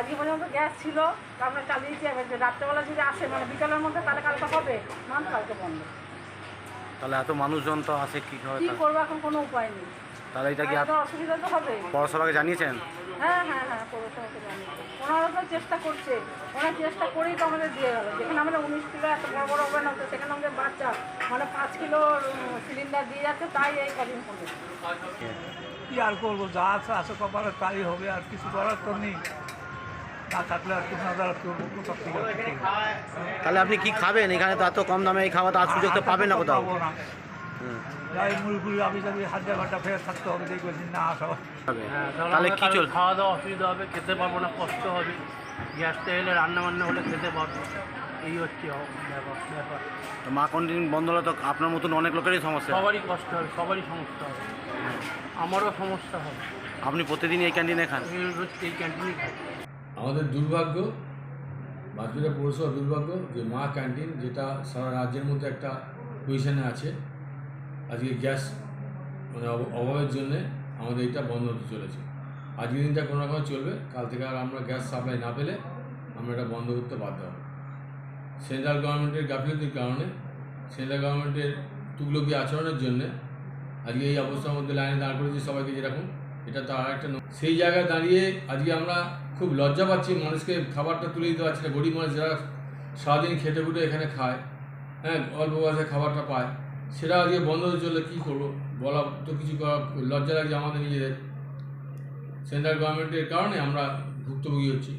আজকে পর্যন্ত গ্যাস ছিল, তো আমরা চালিয়েছি। এবার যে রাত্রেবেলা যদি আসে মানে বিকালের মধ্যে, তাহলে কালকে হবে, মান কালকে বন্ধ। তাহলে এত মানুষজন তো আসে, কী কী করবো এখন, কোনো উপায় নেই। তাহলে এটা কি তো অসুবিধা তো হবে। পৌরসভাকে জানিয়েছেন? হ্যাঁ হ্যাঁ হ্যাঁ, পৌরসভাকে জানিয়েছে। ওনারা তো চেষ্টা করছে, ওনারা চেষ্টা করেই তো আমাদের দিয়ে গেল। যেখানে আমাদের 19 কিলো এত বড় বড় ওভেন হচ্ছে, সেখানে আমাদের বাচ্চা মানে 5 কিলো সিলিন্ডার দিয়ে যাচ্ছে, তাই এই কদিন হবে। কী আর করবো, যা আছে আছে কপালে তাই হবে, আর কিছু করার তো নেই। না থাকলে আর কিছু না করবো কোথাও থেকে। তাহলে আপনি কি খাবেন? এখানে তো এত কম দামে এই খাওয়া, তো আর সুযোগ তো পাবেন না কোথাও। পাবো না, যাই মুড়ি আমি যদি হাজার ঘন্টা ফের থাকতে হবে, দেখবো না আসা হবে। তাহলে কি চল খাওয়া দাওয়া অসুবিধা হবে, খেতে পারবো না, কষ্ট হবে। গ্যাসটা এলে রান্না বান্না হলে খেতে পারবো, এই হচ্ছে ব্যাপার। তো মা ক্যান্টিন বন্ধ হলে তো আপনার মতন অনেক লোকেরই সমস্যা। সবারই কষ্ট হবে, সবারই সমস্যা হবে, আমারও সমস্যা হবে। আপনি প্রতিদিন এই ক্যান্টিনে খান? এই ক্যান্টিনই খাই। আমাদের দুর্ভাগ্য, বাঁশবেড়িয়া পৌরসভার দুর্ভাগ্য যে মা ক্যান্টিন, যেটা সারা রাজ্যের মধ্যে একটা পজিশনে আছে, আজকে গ্যাস মানে অভাবের জন্যে আমাদের এটা বন্ধ হতে চলেছে। আজকের দিনটা কোনো রকমে চলবে, কাল থেকে আর আমরা গ্যাস সাপ্লাই না পেলে আমরা এটা বন্ধ করতে বাধ্য হব। সেন্ট্রাল গভর্নমেন্টের গাফিলতির কারণে, সেন্ট্রাল গভর্নমেন্টের তুগলকি আচরণের জন্যে আজকে এই অবস্থার মধ্যে লাইনে দাঁড় করেছি সবাইকে, যেরকম এটা তো আর একটা সেই জায়গায় দাঁড়িয়ে আজকে আমরা খুব লজ্জা পাচ্ছি, মানুষকে খাবারটা তুলে দিতে পারছি না। গরিব মানুষ যারা সারাদিন খেটে খুটে এখানে খায়, হ্যাঁ, অল্প বয়সে খাবারটা পায়, সেটা আজকে বন্ধ হয়ে চললে কী করবো, বলা তো কিছু করা, লজ্জা লাগছে আমাদের নিজেদের। সেন্ট্রাল গভর্নমেন্টের কারণে আমরা ভুক্তভোগী হচ্ছি।